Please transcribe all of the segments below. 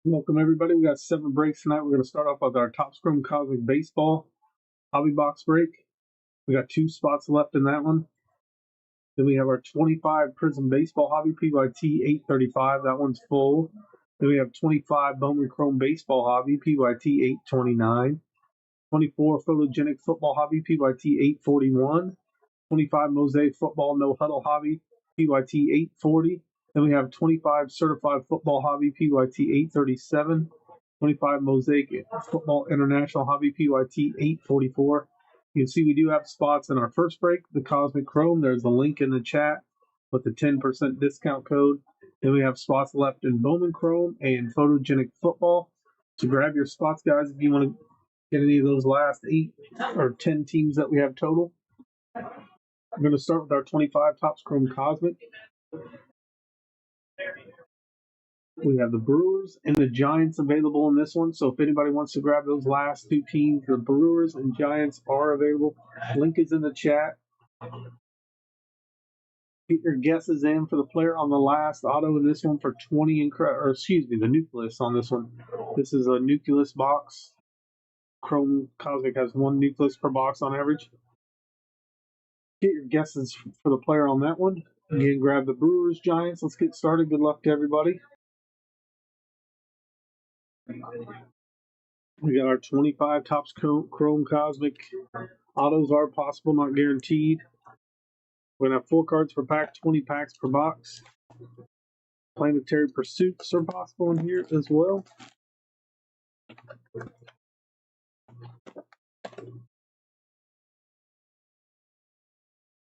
Welcome everybody. We got 7 breaks tonight. We're going to start off with our Top Scrum Cosmic Baseball Hobby Box break. We got 2 spots left in that one. Then we have our 25 Prism Baseball Hobby PYT 835. That one's full. Then we have 25 Bowman Chrome Baseball Hobby PYT 829. 24 Photogenic Football Hobby PYT 841. 25 Mosaic Football No Huddle Hobby PYT 840. Then we have 25 Certified Football Hobby PYT 837. 25 Mosaic Football International Hobby PYT 844. You can see we do have spots in our first break, the Cosmic Chrome. There's a link in the chat with the 10% discount code. Then we have spots left in Bowman Chrome and Photogenic Football. So grab your spots, guys, if you want to get any of those last 8 or 10 teams that we have total. I'm going to start with our 25 Topps Chrome Cosmic. We have the Brewers and the Giants available in this one. So if anybody wants to grab those last 2 teams, the Brewers and Giants are available. Link is in the chat. Get your guesses in for the player on the last auto in this one for 20 the nucleus on this one. This is a nucleus box. Chrome Cosmic has 1 nucleus per box on average. Get your guesses for the player on that one. Again, grab the Brewers, Giants. Let's get started. Good luck to everybody. We got our 25 Topps Chrome Cosmic. Autos are possible, not guaranteed. We're going to have 4 cards per pack, 20 packs per box. Planetary Pursuits are possible in here as well.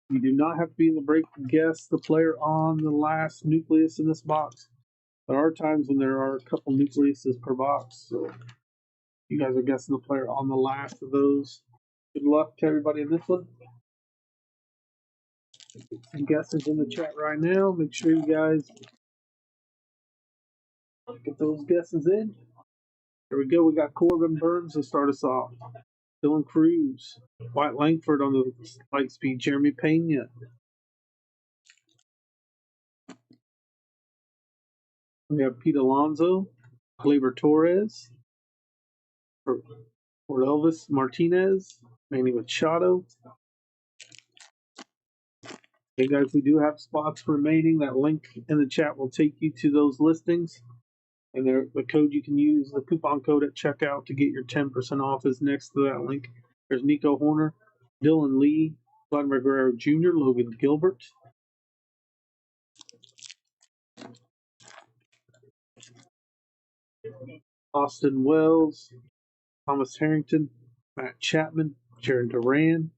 You do not have to be in the break to guess the player on the last nucleus in this box. There are times when there are a couple nucleuses per box, so you guys are guessing the player on the last of those. Good luck to everybody in this one. Some guesses in the chat right now. Make sure you guys get those guesses in. Here we go. We got Corbin Burns to start us off. Dylan Cruz. White Langford on the light speed. Jeremy Pena. We have Pete Alonso. Gleyber Torres. For Elvis Martinez. Manny Machado. Hey guys, we do have spots remaining. That link in the chat will take you to those listings. And the code you can use, the coupon code at checkout to get your 10% off is next to that link. There's Nico Horner, Dylan Lee, Vladimir Guerrero Jr., Logan Gilbert. Austin Wells, Thomas Harrington, Matt Chapman, Jared Duran.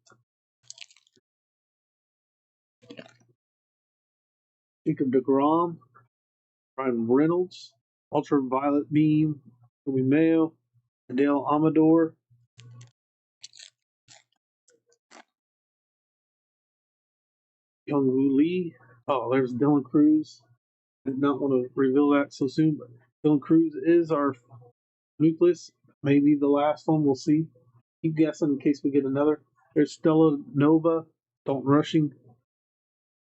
Jacob deGrom, Ryan Reynolds, Ultraviolet Beam, Toby Mayo, Adele Amador, Youngwoo Lee. Oh, there's Dylan Cruz. I did not want to reveal that so soon, but Dylan Cruz is our nucleus. Maybe the last one. We'll see. Keep guessing in case we get another. There's Stella Nova, Dalton Rushing,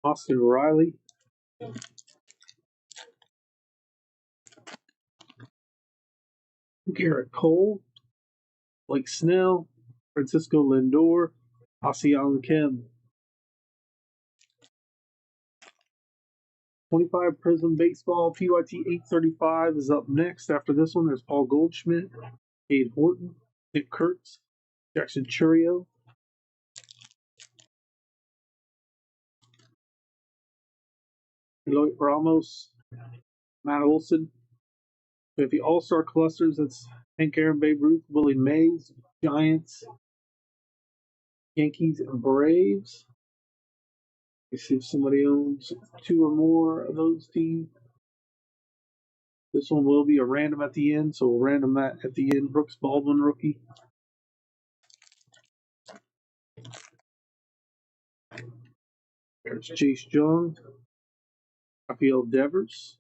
Austin Riley. Garrett Cole, Blake Snell, Francisco Lindor, Asian Kim. 25 Prism Baseball PYT 835 is up next. After this one, there's Paul Goldschmidt, Cade Horton, Nick Kurtz, Jackson Churio, Eloy Ramos, Matt Olson. We have the All-Star clusters. That's Hank Aaron, Babe Ruth, Willie Mays, Giants, Yankees, and Braves. Let's see if somebody owns 2 or more of those teams. This one will be a random at the end, so we'll random that at the end. Brooks Baldwin, rookie. There's Chase Young, Rafael Devers.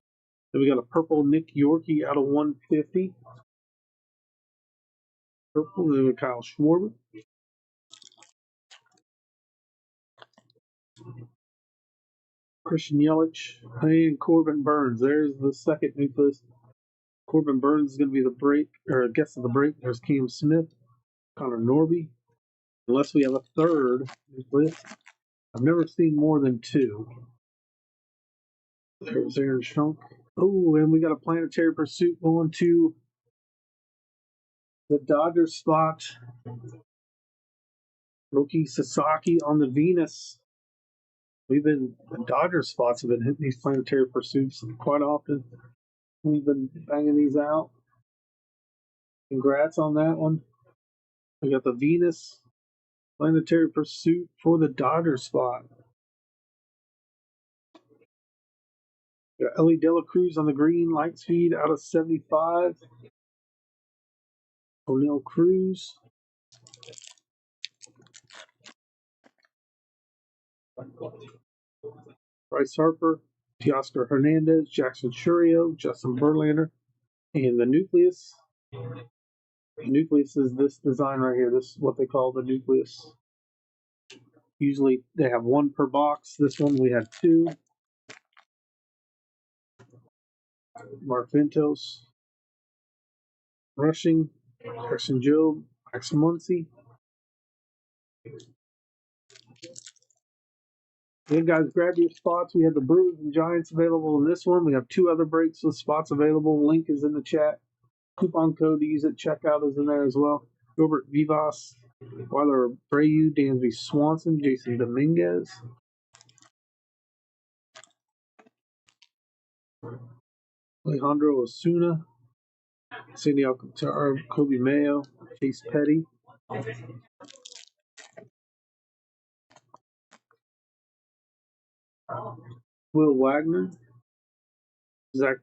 Then we got a purple Nick Yorkie out of 150. Purple, then we Kyle Schwarber. Christian Yelich, and Corbin Burns. There's the second nucleus. Corbin Burns is going to be the break, or guest of the break. There's Cam Smith, Connor Norby. Unless we have a third nucleus. I've never seen more than two. There's Aaron Schunk. Oh, and we got a planetary pursuit going to the Dodgers spot. Roki Sasaki on the Venus. The Dodger spots have been hitting these planetary pursuits quite often. We've been banging these out. Congrats on that one. We got the Venus planetary pursuit for the Dodger spot. We got Ellie De La Cruz on the green, light speed out of 75. O'Neill Cruz. Bryce Harper, Teoscar Hernandez, Jackson Churio, Justin Verlander, and the nucleus. The nucleus is this design right here. This is what they call the nucleus. Usually they have one per box. This one we had two. Mark Ventos, rushing, Harrison Jobe, Max Muncy. Hey guys, grab your spots. We have the Brewers and Giants available in this one. We have two other breaks with spots available. Link is in the chat. Coupon code to use at checkout is in there as well. Gilbert Vivas, Weiler Abreu, Dansby Swanson, Jason Dominguez. Alejandro Osuna, Sandy Alcantara, Kobe Mayo, Chase Petty. Will Wagner, Zach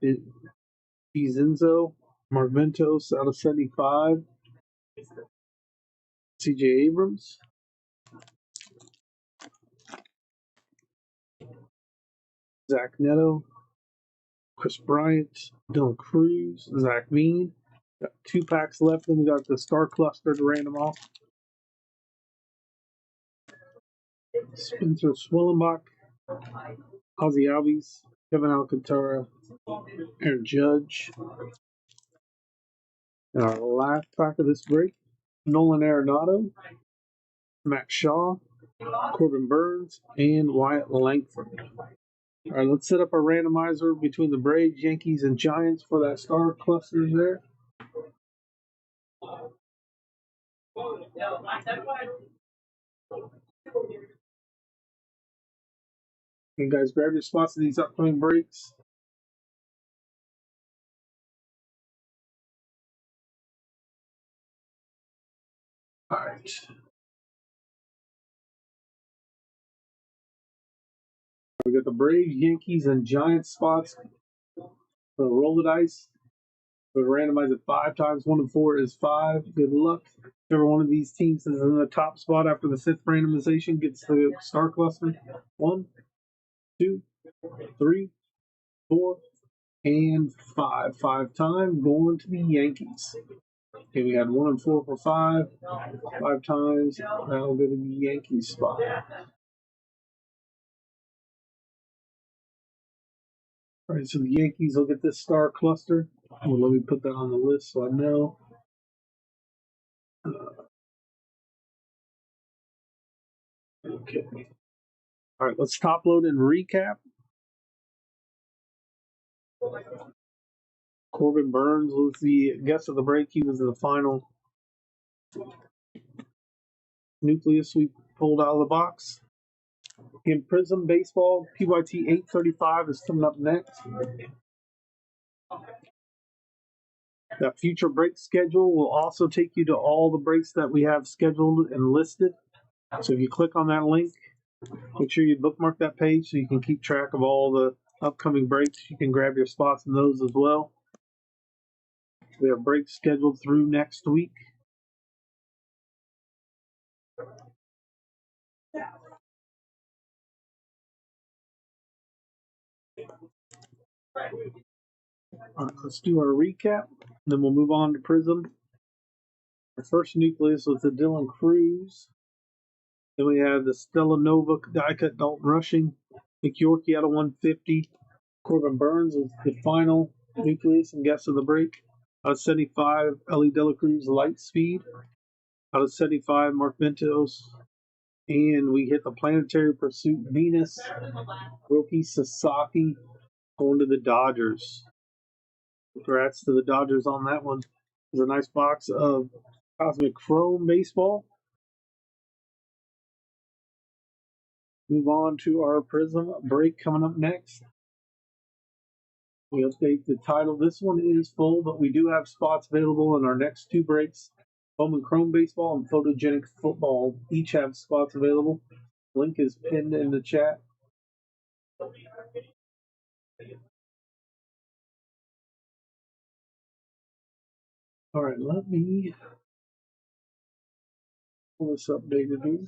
DiZenzo, Mark Ventos out of 75. CJ Abrams. Zach Neto, Chris Bryant, Dylan Cruz, Zach Mean. Got 2 packs left, then we got the Star Cluster to random off. Spencer Swillenbach, Ozzy Albies, Kevin Alcantara, Aaron Judge. And our last pack of this break, Nolan Arenado, Matt Shaw, Corbin Burns, and Wyatt Langford. All right, let's set up a randomizer between the Braves, Yankees, and Giants for that star clusters there. You guys grab your spots in these upcoming breaks. All right. We got the Braves, Yankees, and Giants spots for the roll the dice. We randomize it 5 times. 1 and 4 is 5. Good luck. Whichever one of these teams is in the top spot after the 5th randomization gets the star cluster. 1, 2, 3, 4, and 5. 5 times going to the Yankees. Okay, we had 1 and 4 for 5. 5 times. That'll go to the Yankees spot. All right, so the Yankees will get this star cluster. Well, let me put that on the list so I know. Okay. All right, let's top load and recap. Corbin Burns was the guest of the break. He was in the final nucleus we pulled out of the box. In Prism Baseball, PYT 835 is coming up next. That future break schedule will also take you to all the breaks that we have scheduled and listed. So if you click on that link, make sure you bookmark that page so you can keep track of all the upcoming breaks. You can grab your spots in those as well. We have breaks scheduled through next week. All right, let's do our recap, then we'll move on to Prism. Our first nucleus was the Dylan Cruz. Then we had the Stella Nova die cut Dalton Rushing, Nick Yorkie out of 150. Corbin Burns is the final nucleus and guest of the break. Out of 75, Ellie Dela Cruz, Light Speed. Out of 75, Mark Ventos. And we hit the Planetary Pursuit Venus. Roki Sasaki going to the Dodgers. Congrats to the Dodgers on that one. There's a nice box of Cosmic Chrome baseball. Move on to our Prism break coming up next. We update the title. This one is full, but we do have spots available in our next two breaks. Bowman Chrome Baseball and Photogenic Football each have spots available. Link is pinned in the chat. All right, let me pull this updated here.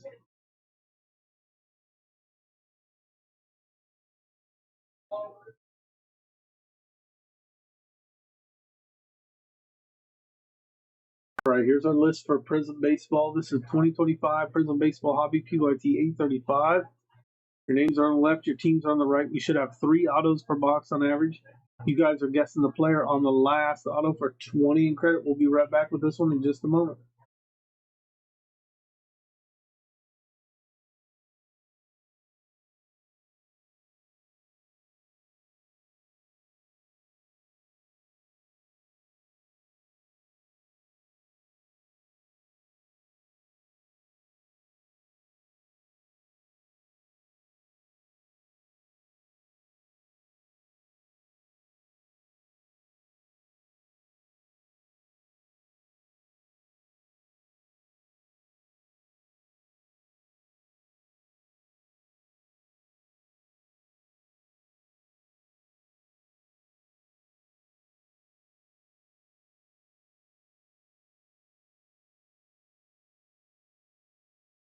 All right, here's our list for Prism Baseball. This is 2025 Prism Baseball Hobby PYT 835. Your names are on the left, your teams are on the right. We should have 3 autos per box on average. You guys are guessing the player on the last auto for 20 in credit. We'll be right back with this one in just a moment.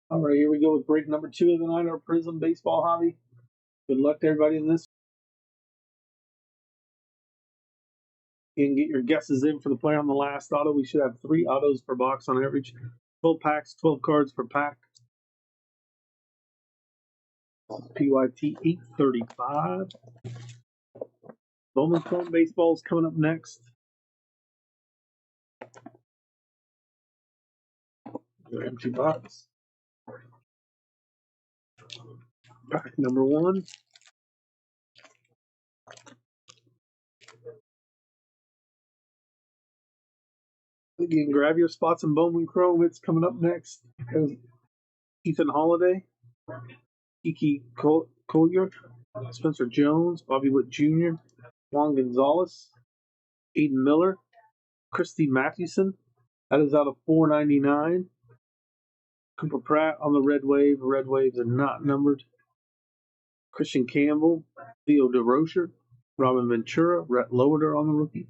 All right, here we go with break number 2 of the night, our Prism Baseball Hobby. Good luck to everybody in this. You can get your guesses in for the player on the last auto. We should have 3 autos per box on average. 12 packs, 12 cards per pack. PYT 835. Bowman Chrome Baseball is coming up next. Your empty box. Pack number 1. You can grab your spots in Bowman Chrome. It's coming up next. There's Ethan Holiday, Kiki Collier, Spencer Jones, Bobby Witt Jr., Juan Gonzalez, Aiden Miller, Christy Mathewson. That is out of 499. Cooper Pratt on the Red Wave. Red Waves are not numbered. Christian Campbell, Theo DeRocher, Robin Ventura, Rhett Lowerder on the rookie.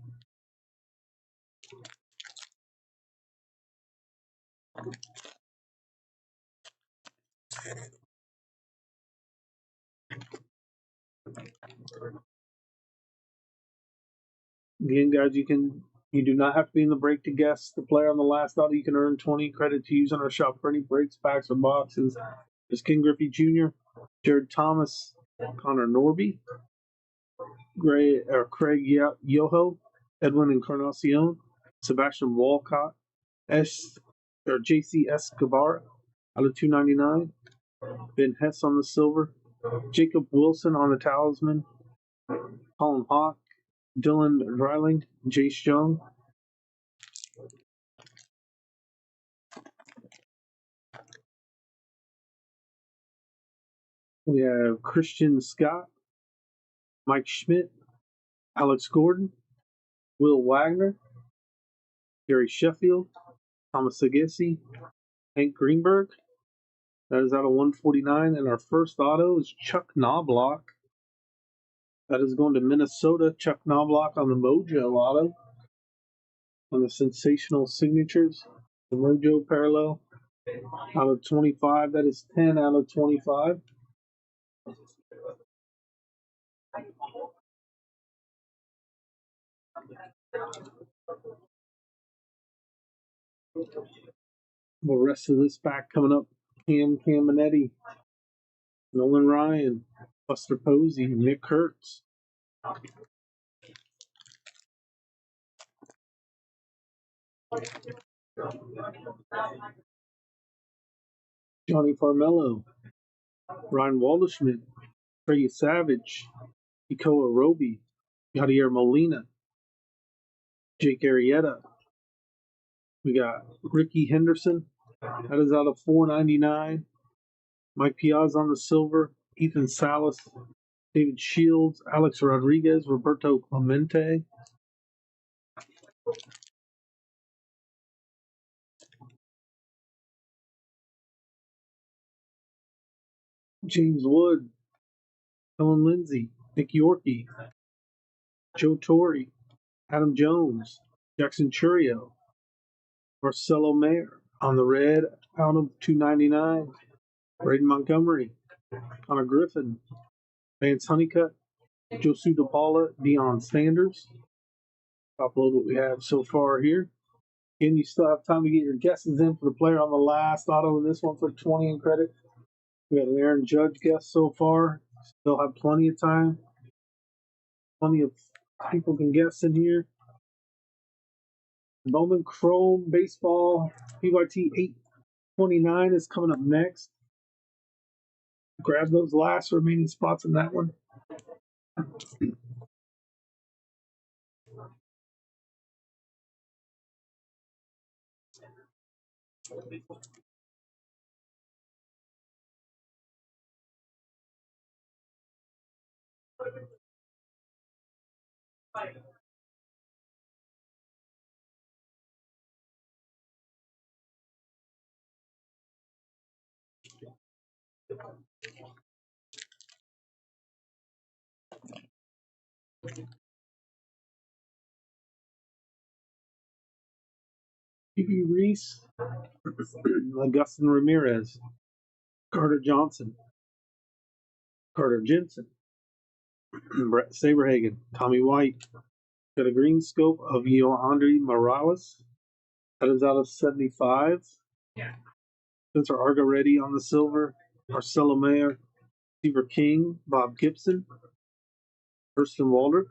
Again, guys, you do not have to be in the break to guess the player on the last auto. You can earn 20 credit to use on our shop for any breaks, packs, or boxes. There's King Griffey Jr., Jared Thomas, Connor Norby, Craig Yoho, Edwin Encarnacion, Sebastian Walcott, JC Escobar out of 299, Ben Hess on the silver, Jacob Wilson on the talisman, Colin Hawk, Dylan Dreiling, Jace Young. We have Christian Scott, Mike Schmidt, Alex Gordon, Will Wagner, Gary Sheffield, Thomas Agassi, Hank Greenberg. That is out of 149. And our first auto is Chuck Knobloch. That is going to Minnesota. Chuck Knobloch on the Mojo auto. On the sensational signatures. The Mojo parallel. Out of 25. That is 10 out of 25. The rest of this pack coming up. Cam Caminetti, Nolan Ryan, Buster Posey, Nick Kurtz, Johnny Farmello, Ryan Waldschmidt, Freddie Savage, Ikoa Roby, Yadier Molina, Jake Arrieta. We got Ricky Henderson. That is out of 499. Mike Piazza on the silver. Ethan Salas, David Shields, Alex Rodriguez, Roberto Clemente. James Wood, Ellen Lindsay, Nick Yorkie, Joe Torre, Adam Jones, Jackson Churio, Marcelo Mayer on the red out of 299. Braden Montgomery, Connor Griffin, Vance Honeycutt, Josu DePaula, Deion Sanders. Upload what we have so far here. Again, you still have time to get your guesses in for the player on the last auto in this one for 20 in credit. We got an Aaron Judge guess so far. Still have plenty of time. Plenty of people can guess in here. Bowman Chrome Baseball PYT 829 is coming up next. Grab those last remaining spots in that one. P.B. Reese, Augustin Ramirez, Carter Johnson, Carter Jensen, Brett Saberhagen, Tommy White. Got a green scope of Yohandri Morales. That is out of 75. Spencer Argaretti on the silver. Marcelo Mayer, Steve King, Bob Gibson, Kirsten Walder.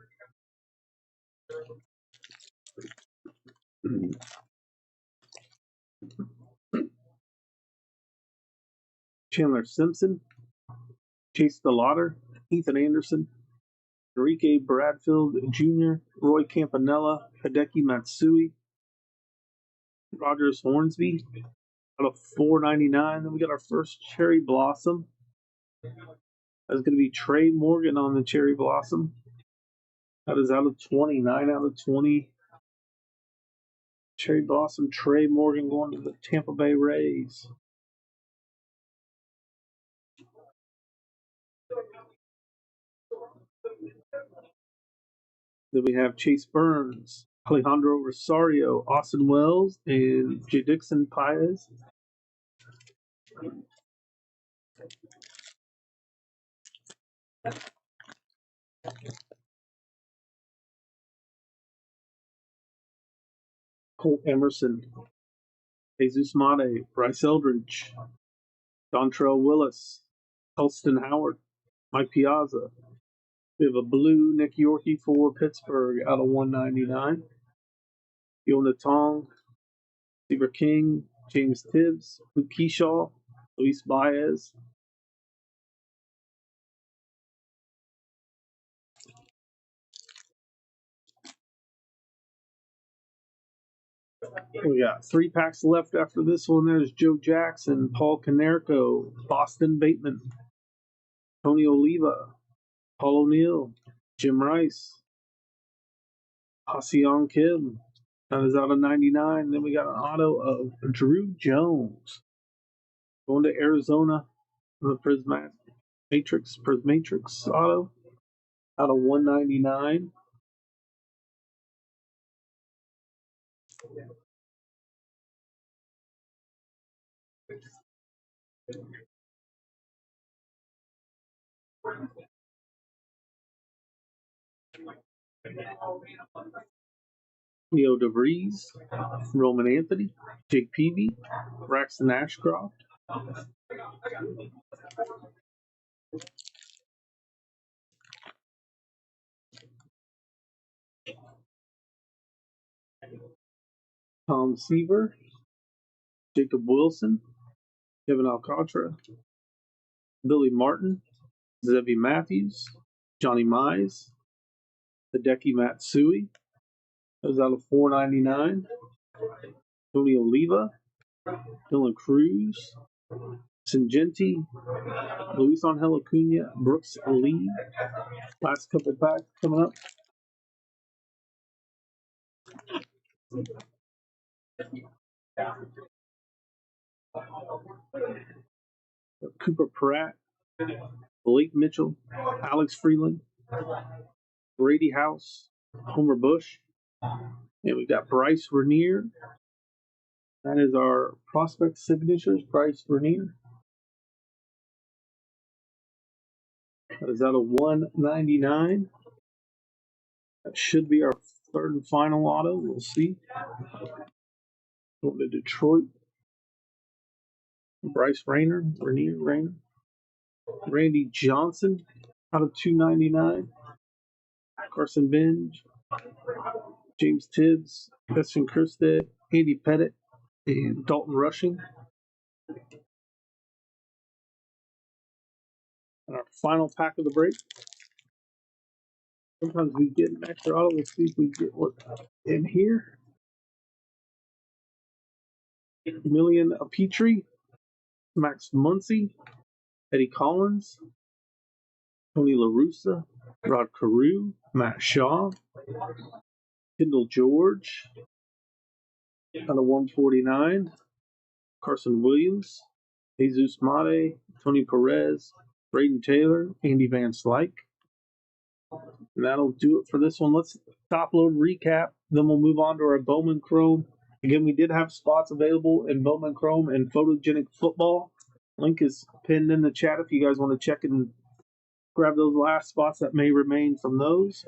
Chandler Simpson, Chase DeLauder, Ethan Anderson, Enrique Bradfield Jr., Roy Campanella, Hideki Matsui, Rogers Hornsby, out of 499. Then we got our first Cherry Blossom. That's going to be Trey Morgan on the Cherry Blossom. That is out of 29 out of 20. Cherry Blossom, Trey Morgan going to the Tampa Bay Rays. Then we have Chase Burns, Alejandro Rosario, Austin Wells, and J. Dixon Paez. Colt Emerson, Jesus Mate, Bryce Eldridge, Dontrell Willis, Elston Howard, Mike Piazza. We have a blue Nick Yorkie for Pittsburgh out of 199. Yona Tong, Steve King, James Tibbs, Luke Keyshaw, Luis Baez. We got 3 packs left after this one. There's Joe Jackson, Paul Canerco, Boston Bateman, Tony Oliva, Paul O'Neill, Jim Rice, Ha-Seong Kim. That is out of 99. Then we got an auto of Drew Jones going to Arizona. The Prismatrix auto out of 199. Leo DeVries, Roman Anthony, Jake Peavy, Braxton Ashcroft, Tom Seaver, Jacob Wilson, Kevin Alcantara, Billy Martin, Zevi Matthews, Johnny Mize, Hideki Matsui. That was out of $4.99. Tony Oliva, Dylan Cruz, Syngenti, Luis Angel Acuna, Brooks Lee. Last couple packs coming up. Cooper Pratt, Blake Mitchell, Alex Freeland, Brady House, Homer Bush, and we got Bryce Renier. That is our prospect signatures, Bryce Renier. That is out of $199. That should be our third and final auto. We'll see. Going to Detroit. Bryce Renier. Randy Johnson out of $299. Carson Benj, James Tibbs, Christian Kirstead, Andy Pettit, and Dalton Rushing. And our final pack of the break. Sometimes we get an extra auto. Let's see if we get what in here. Million Petrie, Max Muncy, Eddie Collins, Tony La Russa, Rod Carew, Matt Shaw, Kendall George, out of 149, Carson Williams, Jesus Mate, Tony Perez, Braden Taylor, Andy Van Slyke. And that'll do it for this one. Let's top load recap. Then we'll move on to our Bowman Chrome. Again, we did have spots available in Bowman Chrome and Photogenic Football. Link is pinned in the chat if you guys want to check and grab those last spots that may remain from those.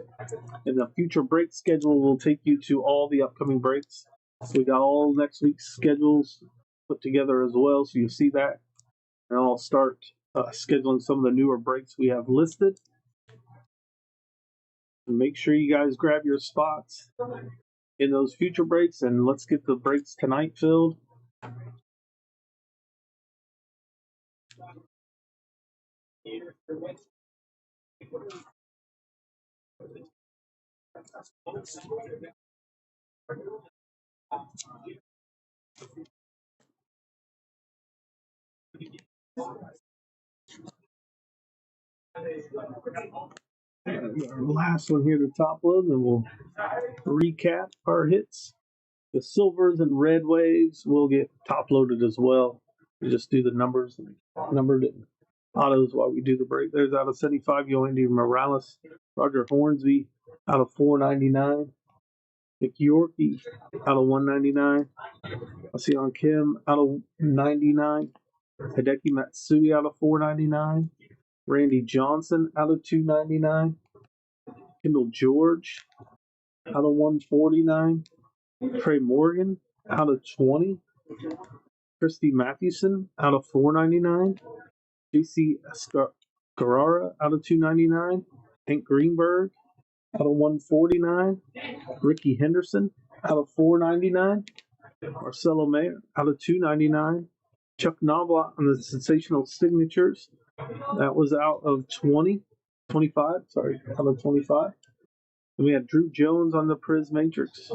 And the future break schedule will take you to all the upcoming breaks. So we got all next week's schedules put together as well, so you'll see that. And I'll start scheduling some of the newer breaks we have listed. And make sure you guys grab your spots in those future breaks, and let's get the breaks tonight filled. Our last one here to top load, and we'll recap our hits. The silvers and red waves will get top loaded as well. We just do the numbers and numbered autos while we do the break. There's out of 75, Yoandy Morales, Roger Hornsby out of 499, Nick Yorkie out of 199, Asian Kim out of 99, Hideki Matsui out of 499, Randy Johnson out of 299, Kendall George out of 149, Trey Morgan out of 20, Christy Mathewson out of 499, JC Carrara out of 299, Hank Greenberg out of 149, Ricky Henderson out of 499, Marcelo Mayer out of 299, Chuck Knobloch on the sensational signatures. That was out of 25, out of 25. And we had Drew Jones on the Priz Matrix.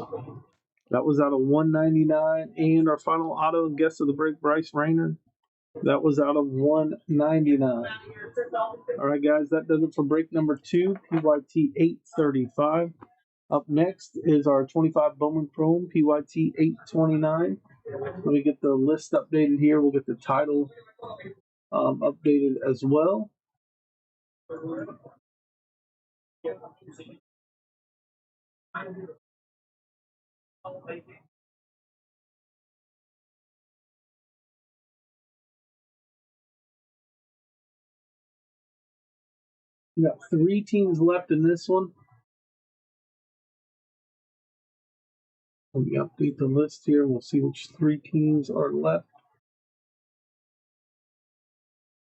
That was out of 199. And our final auto and guest of the break, Bryce Rayner. That was out of 199. All right, guys, that does it for break number 2, PYT 835. Up next is our 25 Bowman Chrome, PYT 829. Let me get the list updated here. We'll get the title updated as well. We got 3 teams left in this one. Let me update the list here. We'll see which 3 teams are left.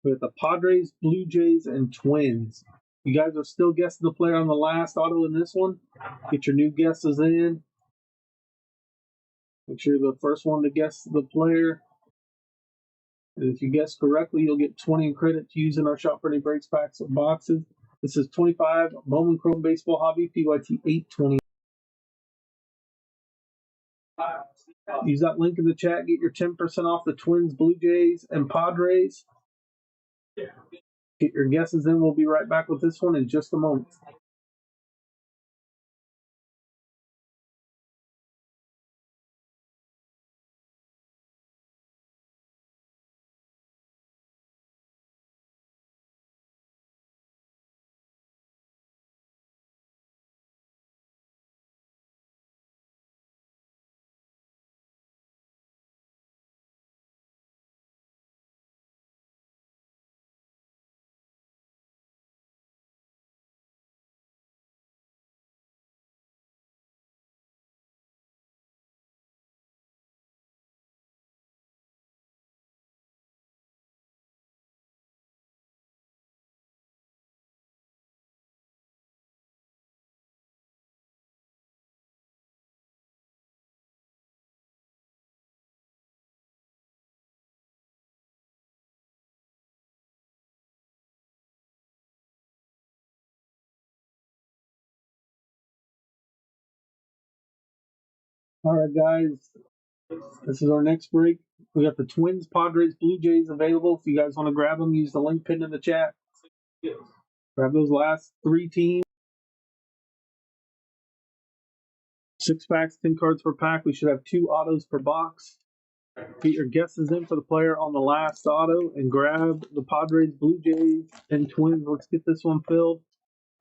We have the Padres, Blue Jays, and Twins. You guys are still guessing the player on the last auto in this one. Get your new guesses in. Make sure you're the first one to guess the player. And if you guess correctly, you'll get 20 in credit to use in our Shop Ready Breaks packs or boxes. This is 25 Bowman Chrome Baseball Hobby PYT 820. Use that link in the chat. Get your 10% off the Twins, Blue Jays, and Padres. Get your guesses in. We'll be right back with this one in just a moment. All right, guys. This is our next break. We got the Twins, Padres, Blue Jays available. If you guys want to grab them, use the link pinned in the chat. Grab those last 3 teams. 6 packs, 10 cards per pack. We should have 2 autos per box. Get your guesses in for the player on the last auto and grab the Padres, Blue Jays, and Twins. Let's get this one filled.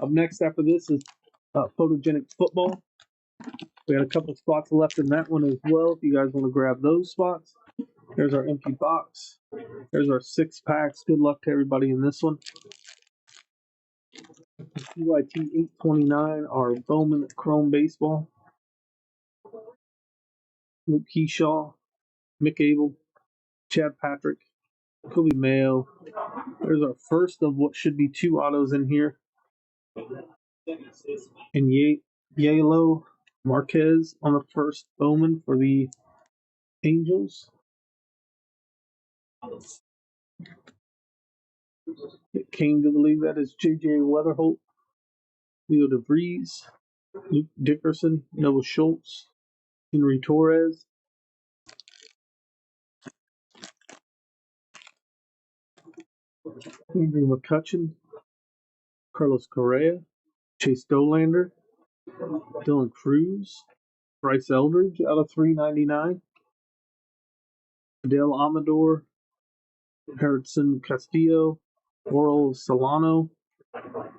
Up next after this is Photogenic Football. We got a couple spots left in that one as well if you guys want to grab those spots. There's our empty box. There's our 6 packs. Good luck to everybody in this one. PYT 829, our Bowman Chrome Baseball. Luke Keyshaw, Mick Abel, Chad Patrick, Kobe Mayo. There's our first of what should be 2 autos in here. And Yalo Marquez on the first Bowman for the Angels. It came to the league. That is J.J. Weatherholt, Leo DeVries, Luke Dickerson, Noah Schultz, Henry Torres, Andrew McCutcheon, Carlos Correa, Chase Dolander, Dylan Cruz, Bryce Eldridge out of 399, Adele Amador, Harrison Castillo, Oral Solano,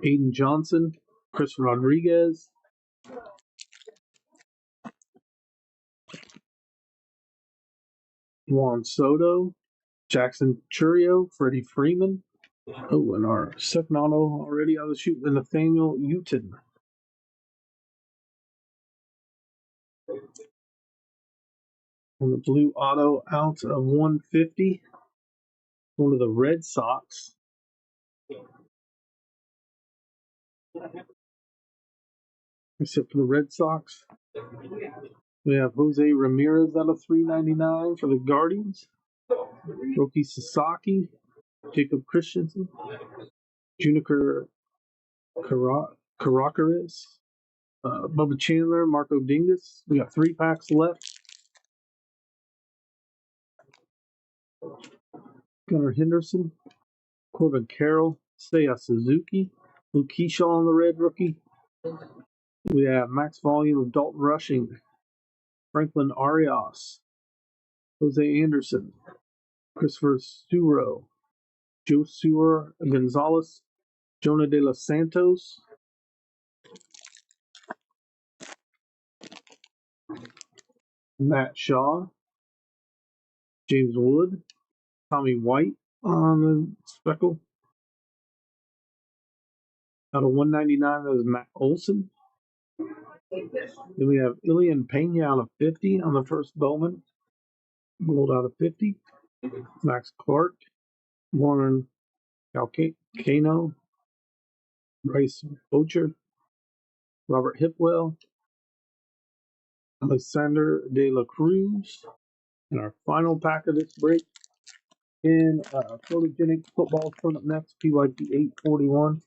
Aiden Johnson, Chris Rodriguez, Juan Soto, Jackson Churio, Freddie Freeman. Oh, and our second auto already out of the chute, Nathaniel Uten. And the blue auto out of 150. One of the Red Sox. Except for the Red Sox. We have Jose Ramirez out of 399 for the Guardians. Roki Sasaki, Jacob Christensen, Juniker Caracas, Bubba Chandler, Marco Dingus. We got 3 packs left. Gunnar Henderson, Corbin Carroll, Seiya Suzuki, Luke Keyshaw on the red rookie. We have max volume of Dalton Rushing, Franklin Arias, Jose Anderson, Christopher Suro, Josua Gonzalez, Jonah De Los Santos, Matt Shaw, James Wood, Tommy White on the speckle. Out of 199, that was Matt Olson. Then we have Ilian Pena out of 50 on the first Bowman. Gold out of 50. Max Clark, Warren Calcano, Bryce Bocher, Robert Hipwell, Alexander De La Cruz. And our final pack of this break in Photogenic Football coming up next, PYT 841.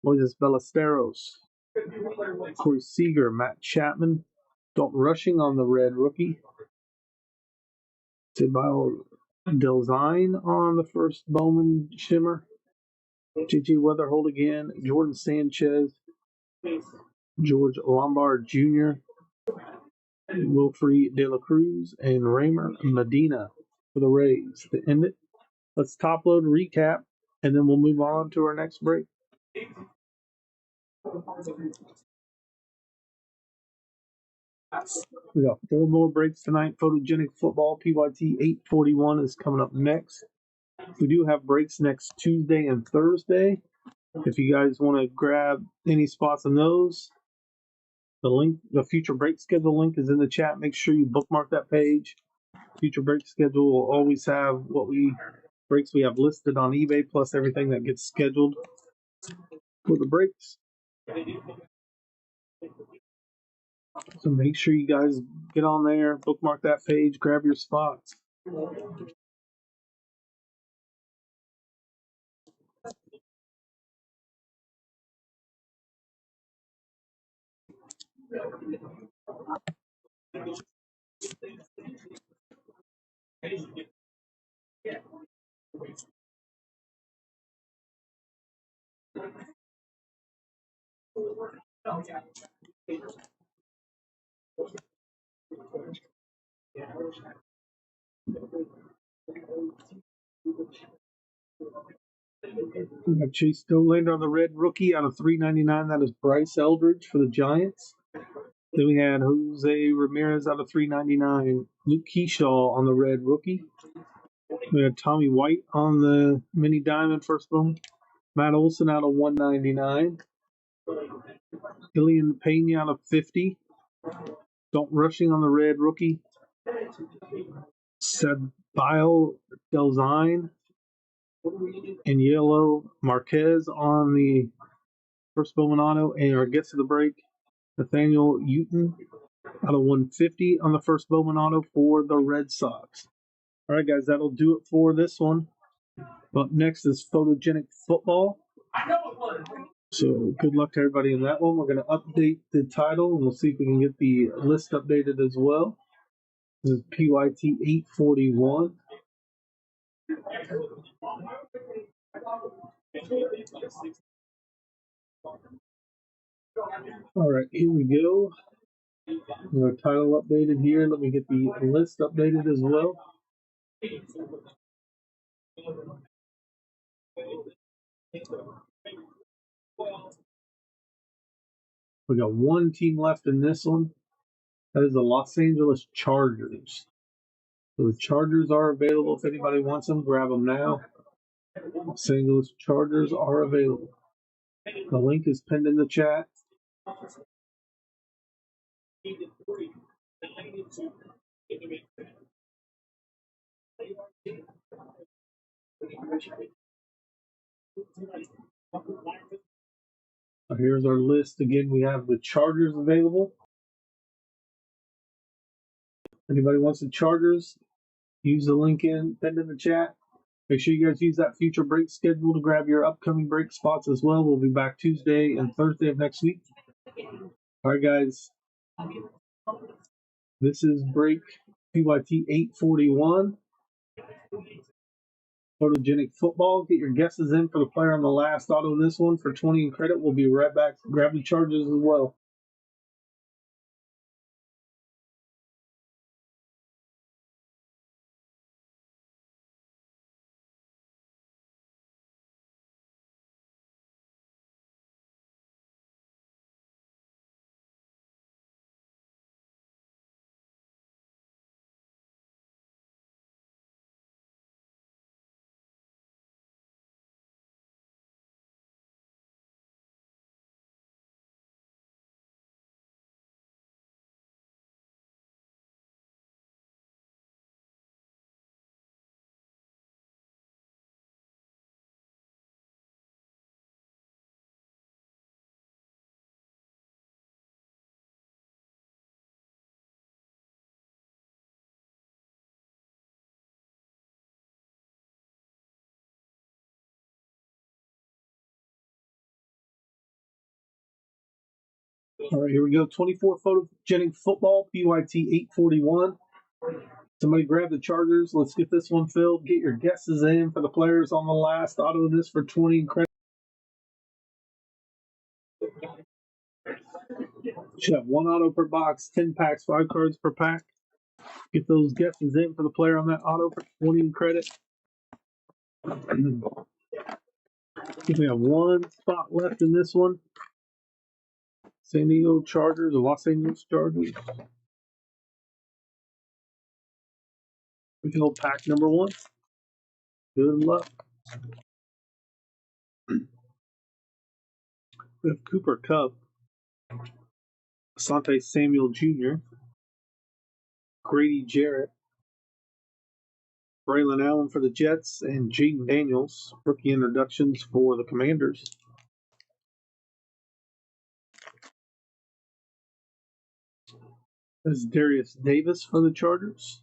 Moises Ballesteros, Corey Seager, Matt Chapman, Dalton Rushing on the red rookie, Tibao Delzine on the first Bowman Shimmer, JJ Weatherhold again, Jordan Sanchez, George Lombard Jr., Wilfrey De La Cruz, and Raymer Medina for the Rays to end it. Let's top load recap, and then we'll move on to our next break. We got 4 more breaks tonight. Photogenic Football PYT 841 is coming up next. We do have breaks next Tuesday and Thursday. If you guys want to grab any spots in those, the link, the future break schedule link is in the chat. Make sure you bookmark that page. Future break schedule will always have what breaks we have listed on eBay plus everything that gets scheduled for the breaks. So make sure you guys get on there, bookmark that page, grab your spots. We have Chase Stolander on the red rookie out of 399. That is Bryce Eldridge for the Giants. Then we had Jose Ramirez out of 399. Luke Keyshaw on the red rookie. We had Tommy White on the mini diamond first boom. Matt Olson out of 199. Ilian Pena out of 50. Dalton Rushing on the red rookie. Sedbile Delzine in yellow. Marquez on the first Bowman auto. And our guest of the break, Nathaniel Uton out of 150 on the first Bowman auto for the Red Sox. All right, guys, that'll do it for this one. Up next is Photogenic Football. So good luck to everybody in that one. We're going to update the title, and we'll see if we can get the list updated as well. This is PYT 841. All right, here we go. Our title updated here. Let me get the list updated as well. We got one team left in this one. That is the Los Angeles Chargers. So the Chargers are available. If anybody wants them, grab them now. Los Angeles Chargers are available. The link is pinned in the chat. Here's our list. Again, we have the Chargers available. Anybody wants the Chargers, use the link pinned in the chat. Make sure you guys use that future break schedule to grab your upcoming break spots as well. We'll be back Tuesday and Thursday of next week. All right, guys. This is break PYT 841. Photogenic Football. Get your guesses in for the player on the last auto in this one for 20 in credit. We'll be right back. Grab the Chargers as well. All right, here we go. 24 photogenic football, PYT 841. Somebody grab the Chargers. Let's get this one filled. Get your guesses in for the players on the last auto. This for 20 credit. Should have one auto per box, 10 packs, 5 cards per pack. Get those guesses in for the player on that auto for 20 credit. We have one spot left in this one. San Diego Chargers or Los Angeles Chargers. We fill pack number 1. Good luck. We have Cooper Kupp, Asante Samuel Jr., Grady Jarrett, Braylon Allen for the Jets, and Jaden Daniels, rookie introductions for the Commanders. This is Darius Davis for the Chargers.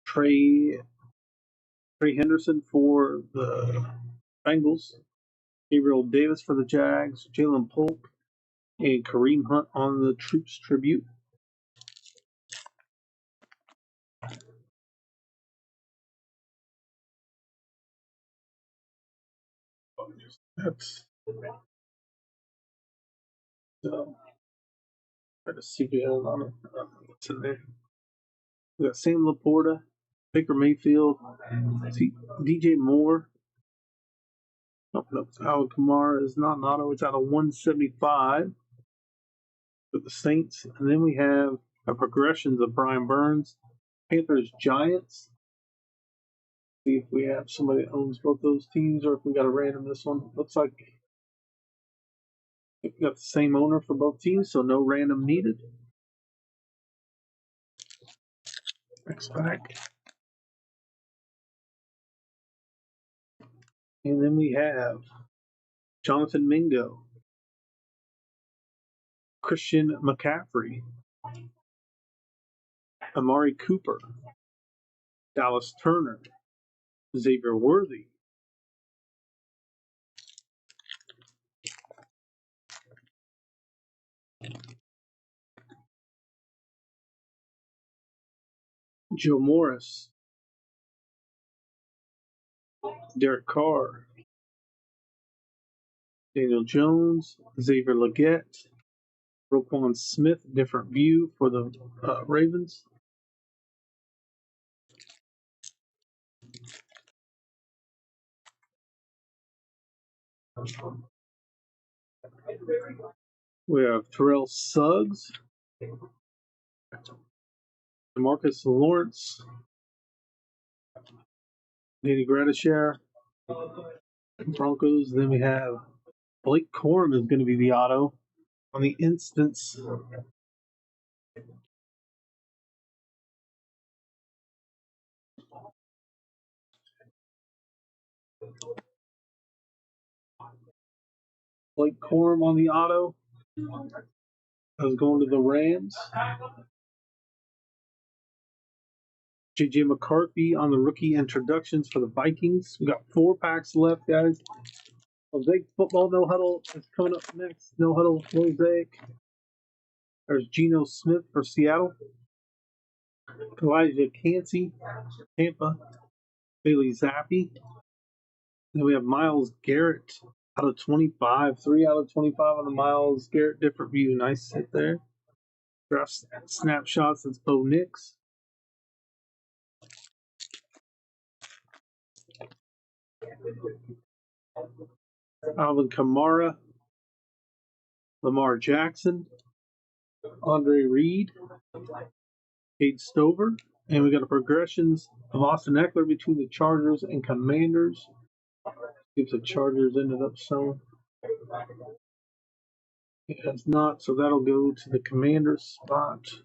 Trey Henderson for the Bengals. Gabriel Davis for the Jags. Jalen Polk and Kareem Hunt on the Troops Tribute. That's so. Try to see what's in there. We got Sam Laporta, Baker Mayfield, DJ Moore. Oh, no, Alvin Kamara is not an auto. It's out of 175 with the Saints. And then we have a progressions of Brian Burns, Panthers, Giants. See if we have somebody that owns both those teams or if we got a random this one. Looks like we got the same owner for both teams, so no random needed. Next pack. And then we have Jonathan Mingo, Christian McCaffrey, Amari Cooper, Dallas Turner, Xavier Worthy, Joe Morris, Derek Carr, Daniel Jones, Xavier Legette, Roquan Smith, different view for the Ravens. We have Terrell Suggs, DeMarcus Lawrence, Danny Gradishar, Broncos. Then we have Blake Corum is going to be the auto on the instance. Blake Corum on the auto. I was going to the Rams. J.J. McCarthy on the rookie introductions for the Vikings. We got 4 packs left, guys. Mosaic Football No Huddle is coming up next. No Huddle Mosaic. There's Geno Smith for Seattle. Elijah Cansey, Tampa. Bailey Zappi. Then we have Myles Garrett out of 25. 3 out of 25 on the Myles Garrett. Different view. Nice hit there. Draft snapshots. That's Bo Nix. Alvin Kamara. Lamar Jackson. Andre Reed. Cade Stover. And we got a progressions of Austin Eckler between the Chargers and Commanders. See if the Chargers ended up selling. It has not, so that'll go to the Commanders spot.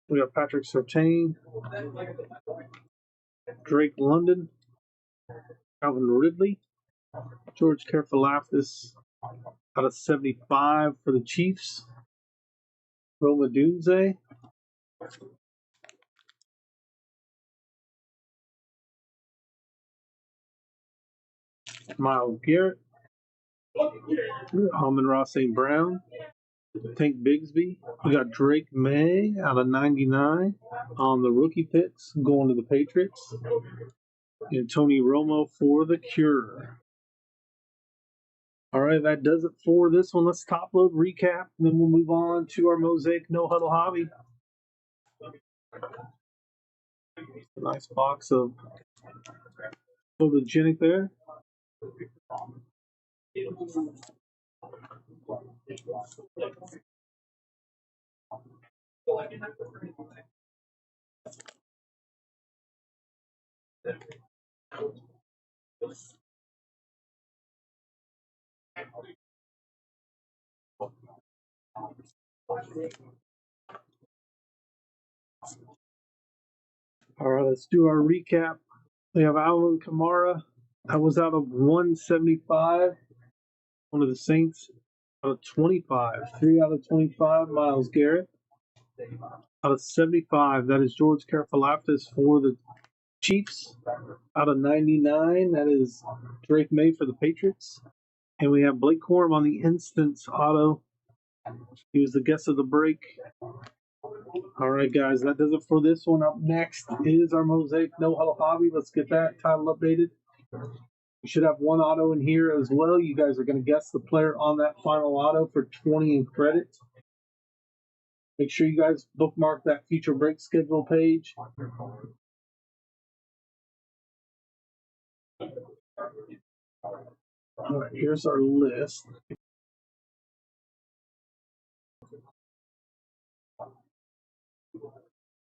We got Patrick Surtain, Drake London, Calvin Ridley, George Karlaftis out of 75 for the Chiefs, Roma Dunze, Miles Garrett, Amon-Ra St. Brown, Tank Bigsby. We got Drake May out of 99 on the rookie picks going to the Patriots. And Tony Romo for the Cure. All right, that does it for this one. Let's top load, recap, and then we'll move on to our Mosaic No Huddle Hobby. A nice box of photogenic there. All right, let's do our recap. We have Alvin Kamara. That was out of 175. One of the Saints out of 25. 3 out of 25, Miles Garrett. Out of 75, that is George Karafalaftis for the Chiefs. Out of 99, that is Drake May for the Patriots. And we have Blake Corum on the Instance auto. He was the guest of the break. All right, guys, that does it for this one. Up next is our Mosaic No Huddle Hobby. Let's get that title updated. We should have one auto in here as well. You guys are going to guess the player on that final auto for 20 in credit. Make sure you guys bookmark that future break schedule page. All right, here's our list.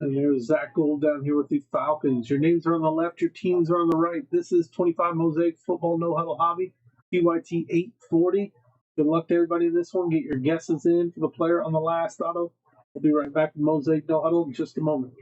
And there's Zach Gold down here with the Falcons. Your names are on the left, your teams are on the right. This is 25 Mosaic Football No Huddle Hobby, PYT 840. Good luck to everybody in this one. Get your guesses in for the player on the last auto. We'll be right back with Mosaic No Huddle in just a moment.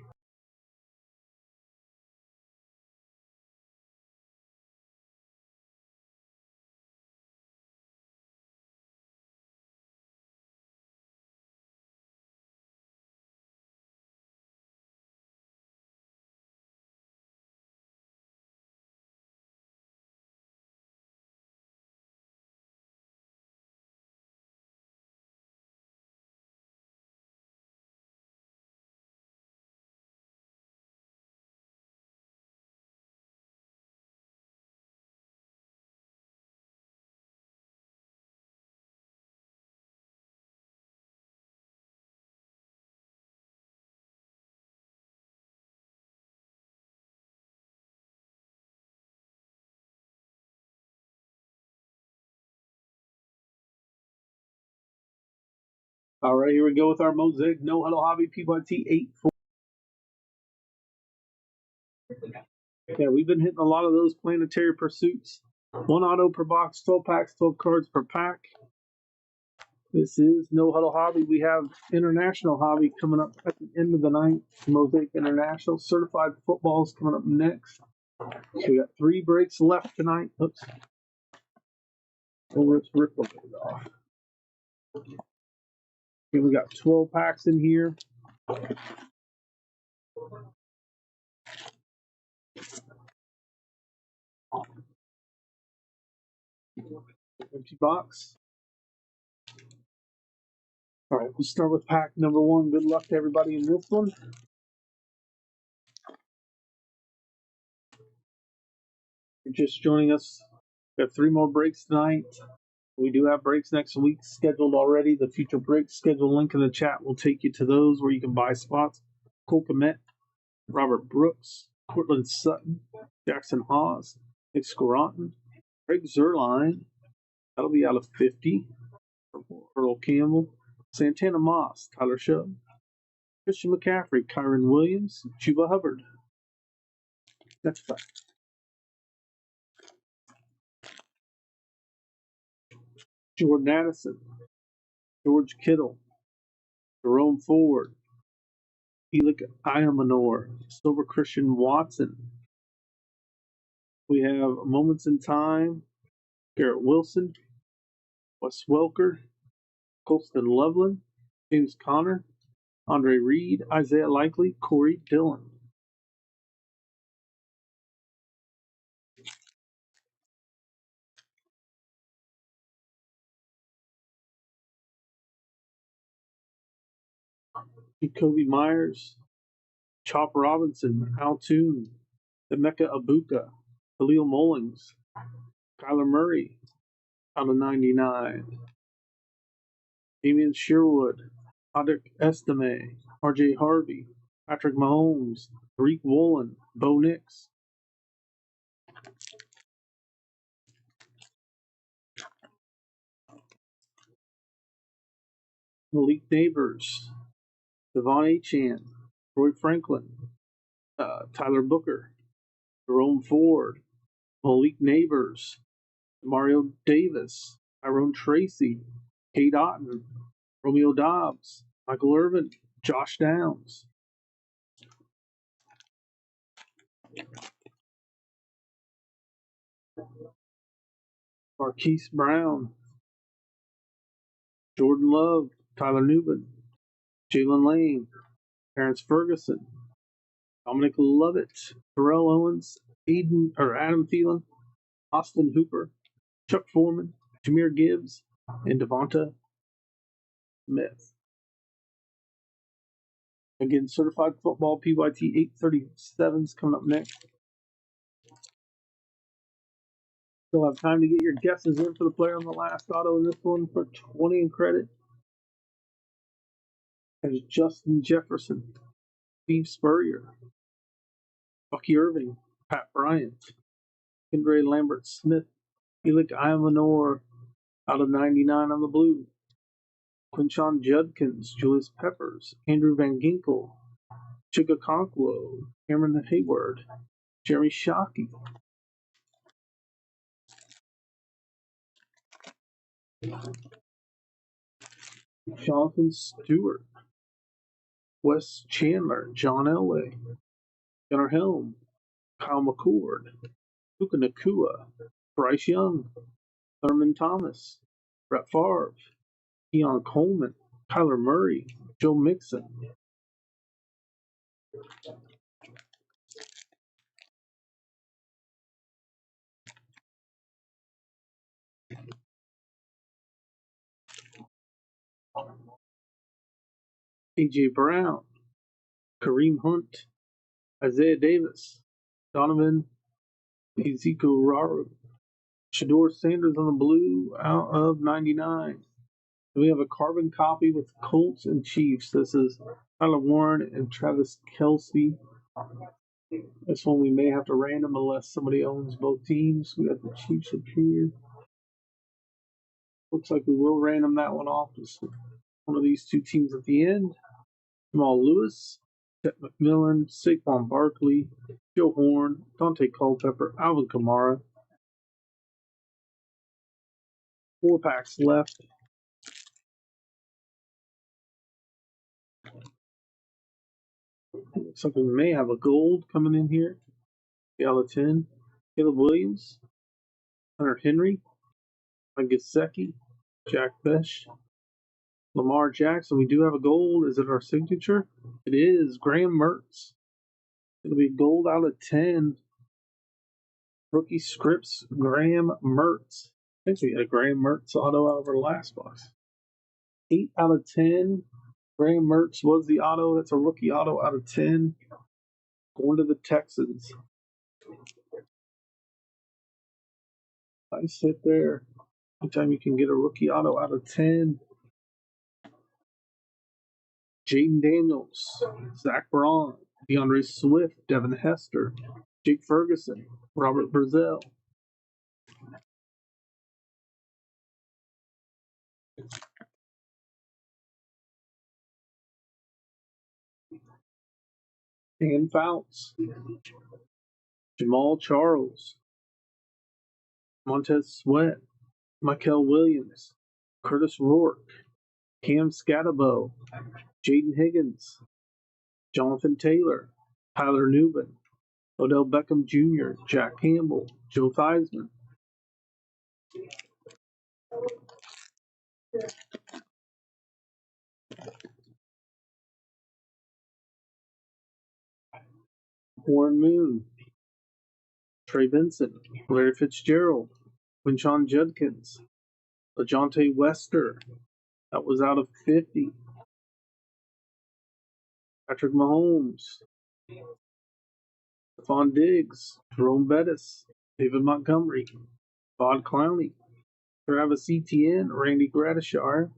All right, here we go with our Mosaic No Huddle Hobby PYT 840. Yeah, we've been hitting a lot of those planetary pursuits. One auto per box, 12 packs, 12 cards per pack. This is No Huddle Hobby. We have International Hobby coming up at the end of the night. Mosaic International Certified Footballs coming up next. So we got 3 breaks left tonight. Oops. Over its ripple it off. Okay, we got 12 packs in here. Empty box. All right, we'll start with pack number 1. Good luck to everybody in this one. If you're just joining us, we have 3 more breaks tonight. We do have breaks next week scheduled already. The future break schedule link in the chat will take you to those where you can buy spots. Cole Kmet, Robert Brooks, Cortland Sutton, Jackson Hawes, Nick Scoranton, Craig Zerline. That'll be out of 50. Earl Campbell, Santana Moss, Tyler Show, Christian McCaffrey, Kyron Williams, Chuba Hubbard. That's fact. Jordan Addison, George Kittle, Jerome Ford, Felix Ayamanor, Silver Christian Watson. We have Moments in Time, Garrett Wilson, Wes Welker, Colston Loveland, James Conner, Andre Reed, Isaiah Likely, Corey Dillon. Jacoby Myers, Chop Robinson, Al Toon, Emeka Abuka, Khalil Mullings, Kyler Murray out of 99, Damian Sherwood, Adik Estime, RJ Harvey, Patrick Mahomes, Tariq Woolen, Bo Nix, Malik Neighbors, Devon Achane, Troy Franklin, Tyler Booker, Jerome Ford, Malik Neighbors, Mario Davis, Tyrone Tracy, Kate Otten, Romeo Dobbs, Michael Irvin, Josh Downs, Marquise Brown, Jordan Love, Tyler Newman, Jalen Lane, Terrence Ferguson, Dominic Lovett, Terrell Owens, Adam Thielen, Austin Hooper, Chuck Foreman, Jahmyr Gibbs, and Devonta Smith. Again, Certified Football PYT 837's coming up next. Still have time to get your guesses in for the player on the last auto in this one for 20 in credit. There's Justin Jefferson, Steve Spurrier, Bucky Irving, Pat Bryant, Kendra Lambert Smith, Felix Imanor out of 99 on the blue, Quinshon Judkins, Julius Peppers, Andrew Van Ginkel, Chika Conquo, Cameron Hayward, Jeremy Shockey, Jonathan Stewart, Wes Chandler, John Elway, Gunnar Helm, Kyle McCord, Puka Nakua, Bryce Young, Thurman Thomas, Brett Favre, Keon Coleman, Kyler Murray, Joe Mixon, A.J. Brown, Kareem Hunt, Isaiah Davis, Donovan Ezekuraru, Shador Sanders on the blue out of 99. We have a carbon copy with Colts and Chiefs. This is Tyler Warren and Travis Kelce. This one we may have to random unless somebody owns both teams. We got the Chiefs up here. Looks like we will random that one off. Just one of these two teams at the end. Jamal Lewis, Ted McMillan, Saquon Barkley, Joe Horn, Dante Culpepper, Alvin Kamara. 4 packs left. Looks like we may have a gold coming in here. Out of 10. Caleb Williams, Hunter Henry, Mike Gesicki, Jack Besh, Lamar Jackson. We do have a gold. Is it our signature? It is. Graham Mertz. It'll be gold out of 10. Rookie scripts, Graham Mertz. I think we had a Graham Mertz auto out of our last box. 8 out of 10. Graham Mertz was the auto. That's a rookie auto out of 10. Going to the Texans. Nice hit there. Anytime you can get a rookie auto out of 10. Jaden Daniels, Zach Braun, DeAndre Swift, Devin Hester, Jake Ferguson, Robert Brazell. Dan Fouts, Jamal Charles, Montez Sweat, Michael Williams, Curtis Rourke, Cam Scatabo, Jaden Higgins, Jonathan Taylor, Tyler Newman, Odell Beckham Jr., Jack Campbell, Joe Theismann. Warren Moon, Trey Vincent, Larry Fitzgerald, Quinshon Judkins, LaJohntay Wester. That was out of 50. Patrick Mahomes, Stephon Diggs, Jerome Bettis, David Montgomery, Todd Clowney, Travis Etienne, Randy Gradishar.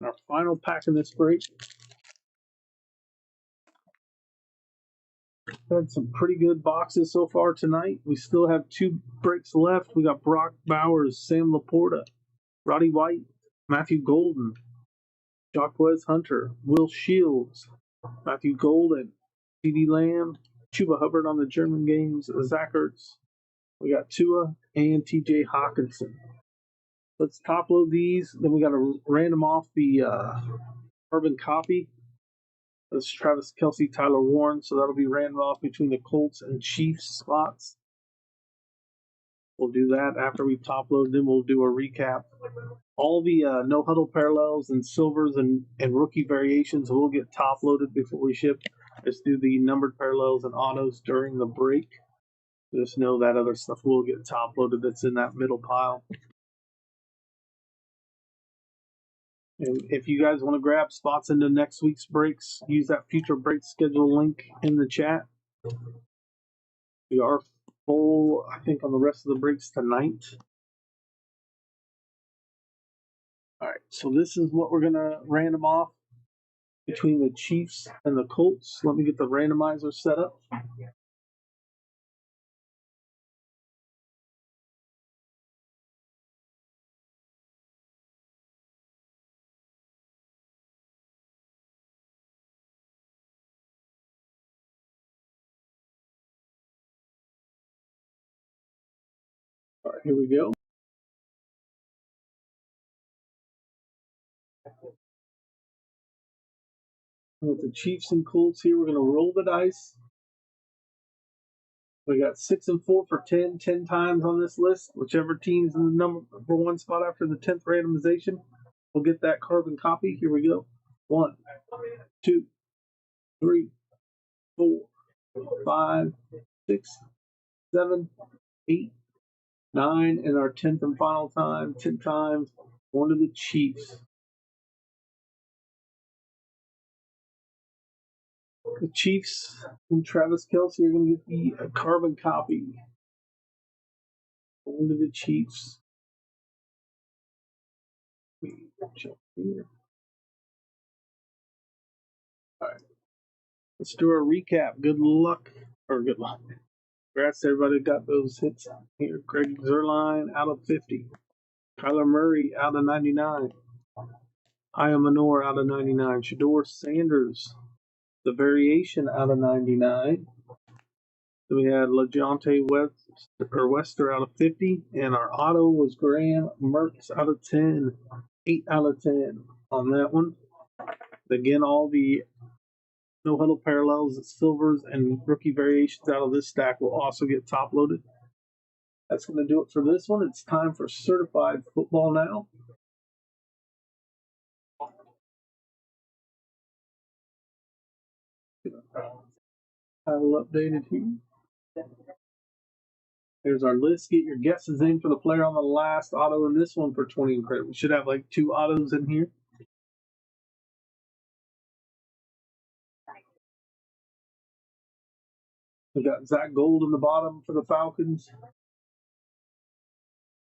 Our final pack in this break. Had some pretty good boxes so far tonight. We still have 2 breaks left. We got Brock Bowers, Sam Laporta, Roddy White, Matthew Golden, Jacquez Hunter, Will Shields, Matthew Golden, CeeDee Lamb, Chuba Hubbard on the German games, Zach Ertz. We got Tua and TJ Hawkinson. Let's top load these. Then we got to random off the carbon copy. That's Travis Kelsey, Tyler Warren. So that'll be random off between the Colts and Chiefs spots. We'll do that after we top load. Then we'll do a recap. All the no huddle parallels and silvers and rookie variations will get top loaded before we ship. Just do the numbered parallels and autos during the break. Just know that other stuff will get top loaded that's in that middle pile. And if you guys want to grab spots into next week's breaks, use that future break schedule link in the chat. We are full, I think, on the rest of the breaks tonight. All right, so this is what we're going to random off between the Chiefs and the Colts. Let me get the randomizer set up. All right, here we go. With the Chiefs and Colts here, we're going to roll the dice. We got 6 and 4 for 10 times on this list. Whichever team's in the number 1 spot after the 10th randomization will get that carbon copy. Here we go. 1, 2, 3, 4, 5, 6, 7, 8, 9, and our 10th and final time, 10 times, one to the Chiefs. The Chiefs and Travis Kelsey are going to get the carbon copy. One to the Chiefs. Check here. All right. Let's do a recap. Good luck. Congrats to everybody who got those hits here. Greg Zerline out of 50. Kyler Murray out of 99. Aya Manor out of 99. Shador Sanders, the variation out of 99. Then we had LeJohntay Wester out of 50. And our auto was Graham Mertz out of 10. 8 out of 10 on that one. Again, all the no huddle parallels, silvers, and rookie variations out of this stack will also get top loaded. That's going to do it for this one. It's time for certified football now. Title updated here. There's our list. Get your guesses in for the player on the last auto in this one for 20 in credit. We should have like 2 autos in here. We got Zach Gold in the bottom for the Falcons.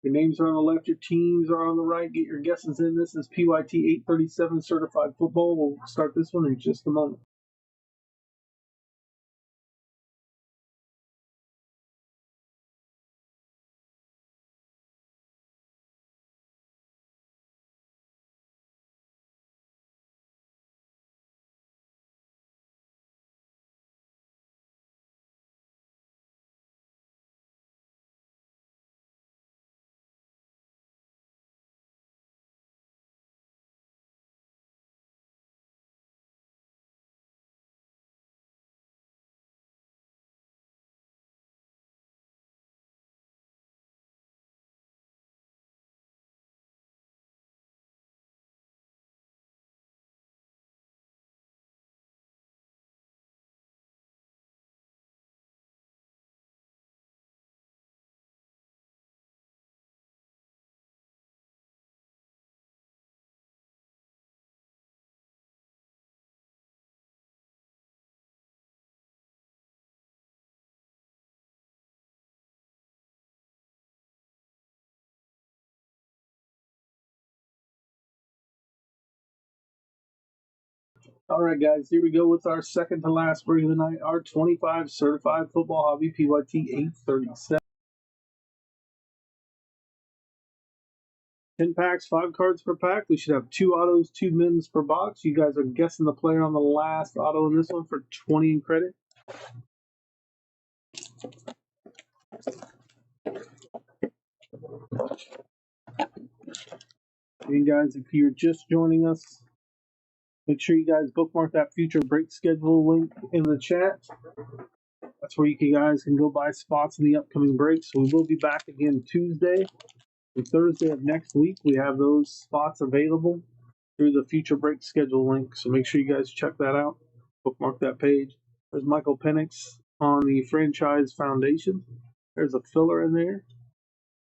Your names are on the left, your teams are on the right. Get your guesses in. This is PYT 837 Certified Football. We'll start this one in just a moment. All right, guys, here we go with our second to last break of the night. Our 25 certified football hobby PYT 837. 10 packs, 5 cards per pack. We should have 2 autos, 2 mims per box. You guys are guessing the player on the last auto in this one for 20 in credit. And guys, if you're just joining us, make sure you guys bookmark that future break schedule link in the chat. That's where you guys can go buy spots in the upcoming breaks. So we will be back again Tuesday and Thursday of next week. We have those spots available through the future break schedule link. So make sure you guys check that out. Bookmark that page. There's Michael Penix on the Franchise Foundation. There's a filler in there.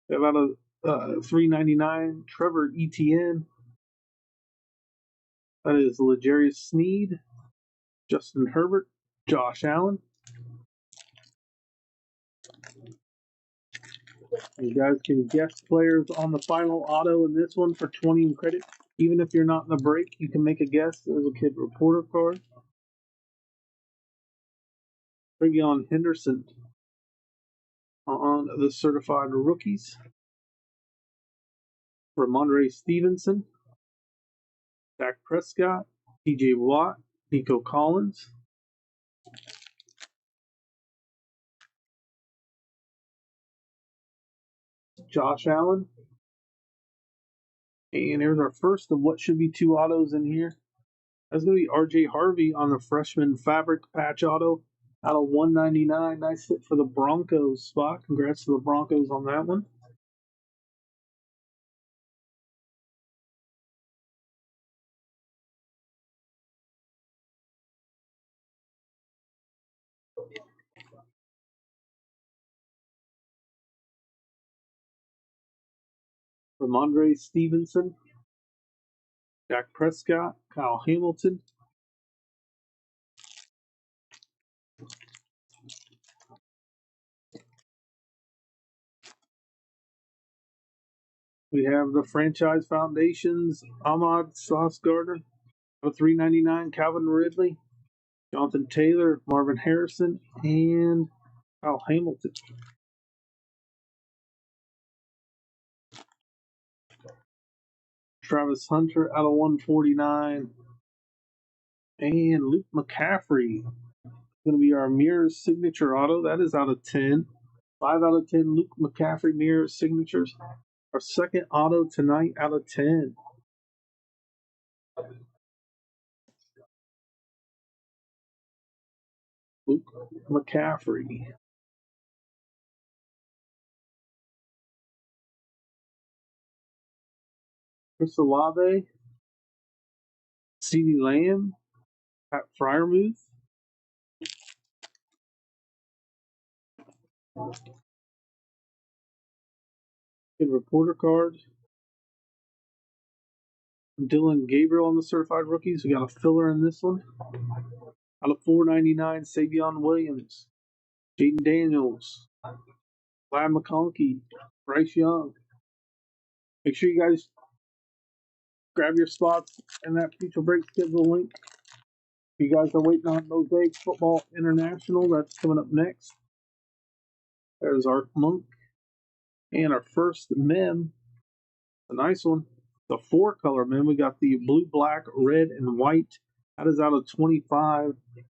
We have out of $3.99 Trevor Etienne. That is L'Jarius Sneed, Justin Herbert, Josh Allen. You guys can guess players on the final auto in this one for 20 in credit. Even if you're not in the break, you can make a guess. There's a kid reporter card. Travion Henderson on the certified rookies. Ramondre Stevenson, Dak Prescott, TJ Watt, Nico Collins. Josh Allen. And there's our first of what should be 2 autos in here. That's going to be RJ Harvey on the freshman fabric patch auto out of 199. Nice hit for the Broncos spot. Congrats to the Broncos on that one. Ramondre Stevenson, Dak Prescott, Kyle Hamilton. We have the Franchise Foundations, Ahmad Sauce Gardner, $3.99, Calvin Ridley, Jonathan Taylor, Marvin Harrison, and Kyle Hamilton. Travis Hunter out of 149. And Luke McCaffrey going to be our mirror signature auto. That is out of 10. 5 out of 10 Luke McCaffrey mirror signatures. Our second auto tonight out of 10. Luke McCaffrey. Chris Olave. CeeDee Lamb. Pat Fryermuth. Good reporter card. Dylan Gabriel on the certified rookies. We got a filler in this one. Out of 499, Savion Williams, Jaden Daniels, Vlad McConkey, Bryce Young. Make sure you guys grab your spots in that future break schedule link. If you guys are waiting on Mosaic Football International, that's coming up next. There's our Monk. And our first mem, a nice one. The 4-color mem. We got the blue, black, red, and white. That is out of 25.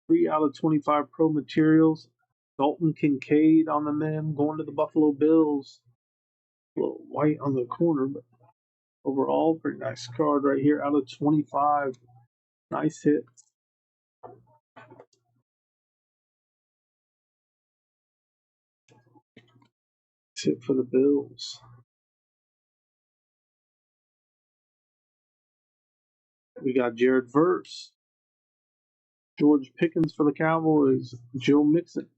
3 out of 25 pro materials. Dalton Kincaid on the mem, going to the Buffalo Bills. A little white on the corner, but overall, pretty nice card right here out of 25. Nice hit. Nice hit for the Bills. We got Jared Verse. George Pickens for the Cowboys. Joe Mixon.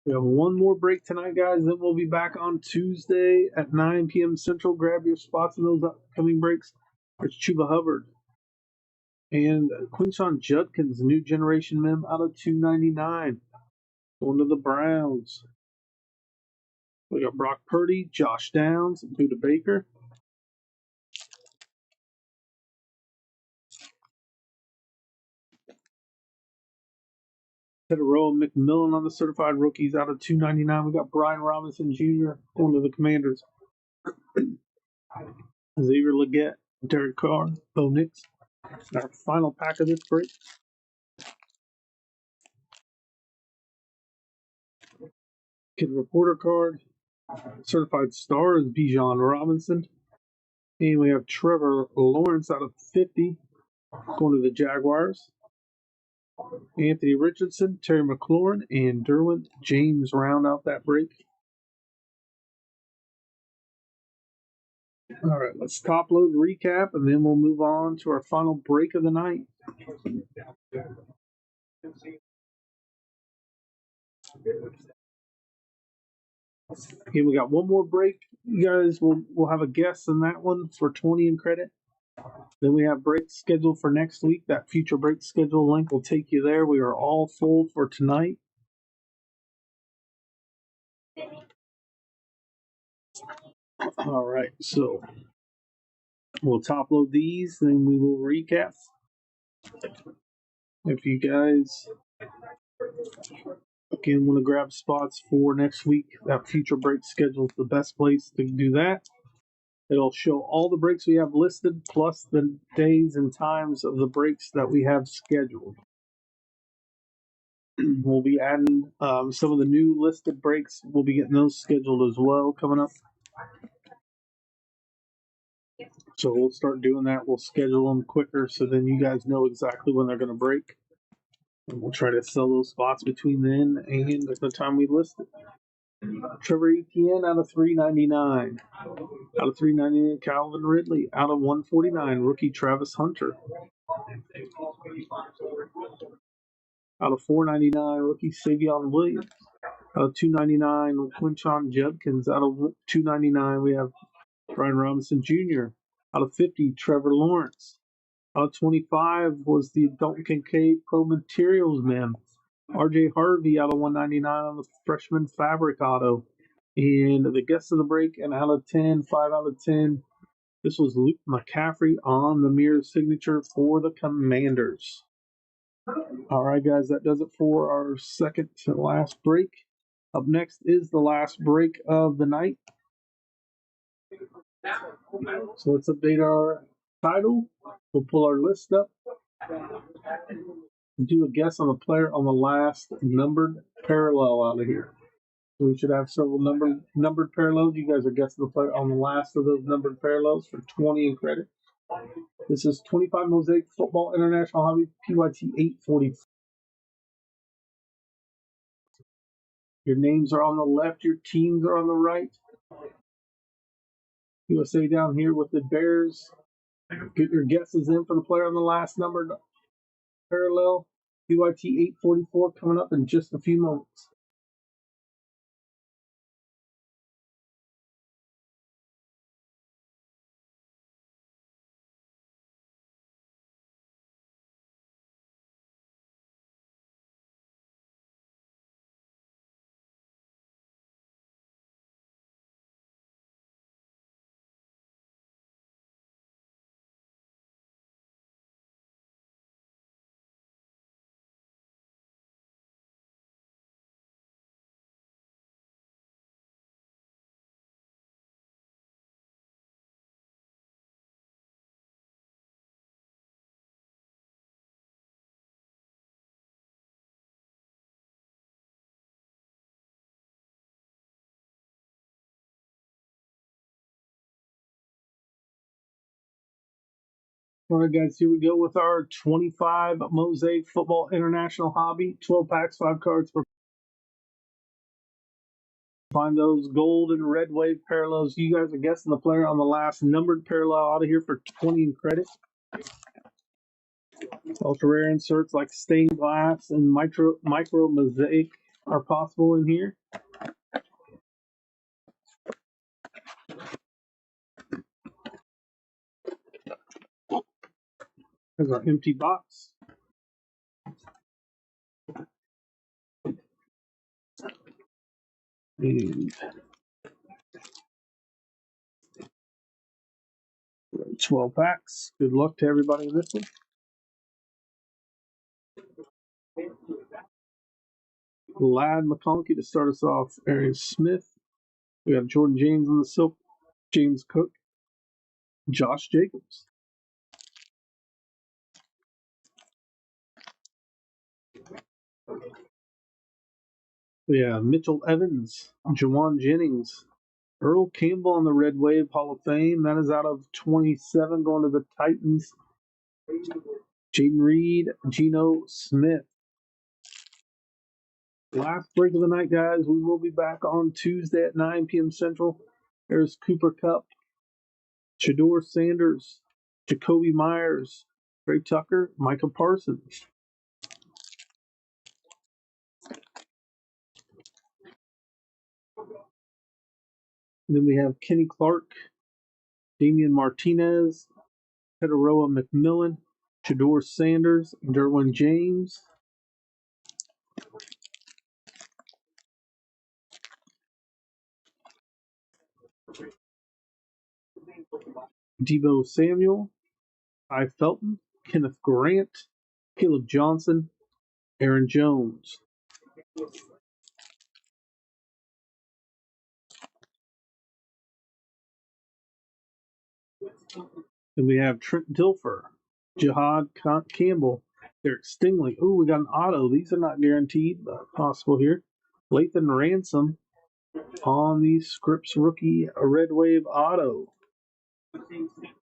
We have one more break tonight, guys. Then we'll be back on Tuesday at 9 p.m. Central. Grab your spots in those upcoming breaks. There's Chuba Hubbard. And Quinshon Judkins, new generation mem out of 299. Going to the Browns. We got Brock Purdy, Josh Downs, Buda Baker. Tedero McMillan on the certified rookies out of 299. We got Brian Robinson Jr. going to the Commanders. Xavier Legette, Derek Carr, Bo Nix. Our final pack of this break. Kid Reporter card. Certified star is Bijan Robinson. And we have Trevor Lawrence out of 50 going to the Jaguars. Anthony Richardson, Terry McLaurin, and Derwin James round out that break. All right, let's top load recap, and then we'll move on to our final break of the night. Okay, we got one more break. You guys, we'll have a guest in that one for 20 in credit. Then we have breaks scheduled for next week. That future break schedule link will take you there. We are all full for tonight. All right, so we'll top load these, then we will recap. If you guys again want to grab spots for next week, that future break schedule is the best place to do that. It'll show all the breaks we have listed, plus the days and times of the breaks that we have scheduled. We'll be adding some of the new listed breaks. We'll be getting those scheduled as well coming up. So we'll start doing that. We'll schedule them quicker so then you guys know exactly when they're going to break. And we'll try to sell those spots between then and the time we list it. Trevor Etienne out of 399. Out of 399, Calvin Ridley. Out of 149, rookie Travis Hunter. Out of 499, rookie Savion Williams. Out of 299, Quinchon Judkins. Out of 299, we have Brian Robinson Jr. Out of 50, Trevor Lawrence. Out of 25 was the Dalton Kincaid Pro Materials man. RJ Harvey out of 199 on the freshman fabric auto. And the guest of the break, and out of 10, 5 out of 10, this was Luke McCaffrey on the mirror signature for the Commanders. All right, guys, that does it for our second to last break. Up next is the last break of the night. So let's update our title. We'll pull our list up. Do a guess on the player on the last numbered parallel out of here. We should have several numbered parallels. You guys are guessing the player on the last of those numbered parallels for 20 in credit. This is 25 Mosaic Football International Hobby PYT 840. Your names are on the left. Your teams are on the right. USA down here with the Bears. Get your guesses in for the player on the last numbered parallel. PYT 844 coming up in just a few moments. All right, guys, here we go with our 25 Mosaic Football International Hobby. 12 packs, 5 cards per. Find those gold and red wave parallels. You guys are guessing the player on the last numbered parallel out of here for 20 in credit. Ultra rare inserts like stained glass and micro mosaic are possible in here. There's our empty box. And 12 packs. Good luck to everybody in this one. Ladd McConkey to start us off. Aaron Smith. We got Jordan James on the silk. James Cook. Josh Jacobs. We have Mitchell Evans. Jawan Jennings. Earl Campbell on the Red Wave Hall of Fame. That is out of 27 going to the Titans. Jaden Reed. Geno Smith. Last break of the night, guys. We will be back on Tuesday at 9 p.m. Central. There's Cooper Kupp, Shador Sanders, Jacoby Myers, Trey Tucker, Micah Parsons. And then we have Kenny Clark, Damian Martinez, Pedroa McMillan, Shador Sanders, Derwin James. Deebo Samuel, Ty Felton, Kenneth Grant, Caleb Johnson, Aaron Jones. And we have Trent Dilfer, Jihad Campbell, Derek Stingley. Ooh, we got an auto. These are not guaranteed, but possible here. Lathan Ransom on the Scripps rookie Red Wave auto.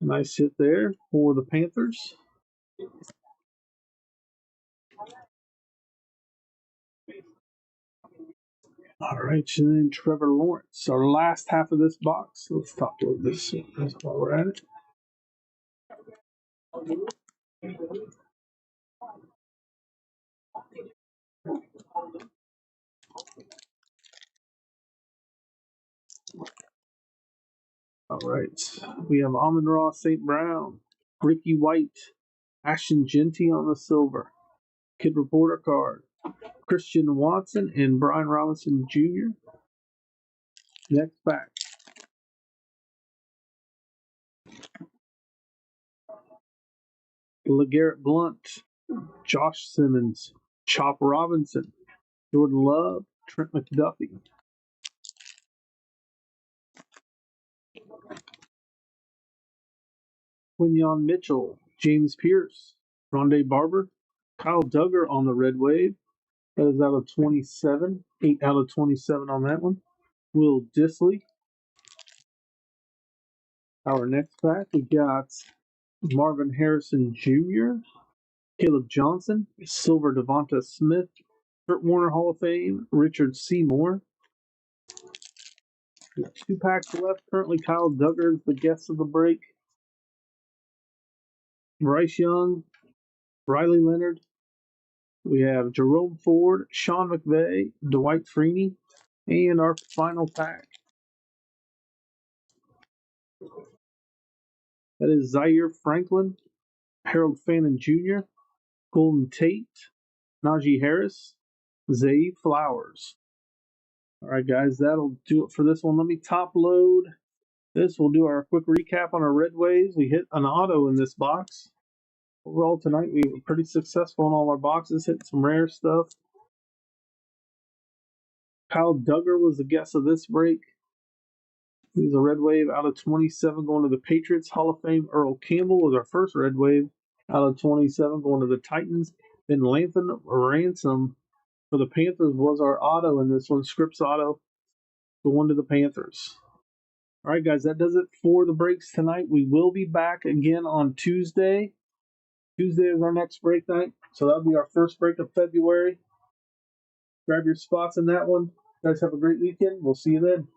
Nice hit there for the Panthers. All right, and then Trevor Lawrence, our last half of this box. Let's top load this while we're at it. All right, we have Amon-Ra St. Brown, Ricky White, Ashton Genty on the silver, Kid Reporter card, Christian Watson, and Brian Robinson Jr. Next pack. LeGarrette Blunt, Josh Simmons, Chop Robinson, Jordan Love, Trent McDuffie. Quinyon Mitchell, James Pierce, Rondé Barber, Kyle Duggar on the Red Wave. That is out of 27. 8 out of 27 on that one. Will Disley. Our next pack, we got Marvin Harrison Jr., Caleb Johnson, Silver Devonta Smith, Kurt Warner Hall of Fame, Richard Seymour. We got 2 packs left. Currently, Kyle Duggar is the guest of the break. Bryce Young, Riley Leonard. We have Jerome Ford, Sean McVay, Dwight Freeney, and our final pack. That is Zaire Franklin, Harold Fannin Jr., Golden Tate, Najee Harris, Zay Flowers. All right, guys, that'll do it for this one. Let me top load this. We'll do our quick recap on our Red Waves. We hit an auto in this box. Overall, tonight we were pretty successful in all our boxes, hit some rare stuff. Kyle Duggar was the guest of this break. He's a Red Wave out of 27 going to the Patriots. Hall of Fame Earl Campbell was our first Red Wave out of 27 going to the Titans. Then Lathan Ransom for the Panthers was our auto in this one, Scripps auto, going to the Panthers. All right, guys, that does it for the breaks tonight. We will be back again on Tuesday. Tuesday is our next break night, so that'll be our first break of February. Grab your spots in that one. Guys, have a great weekend. We'll see you then.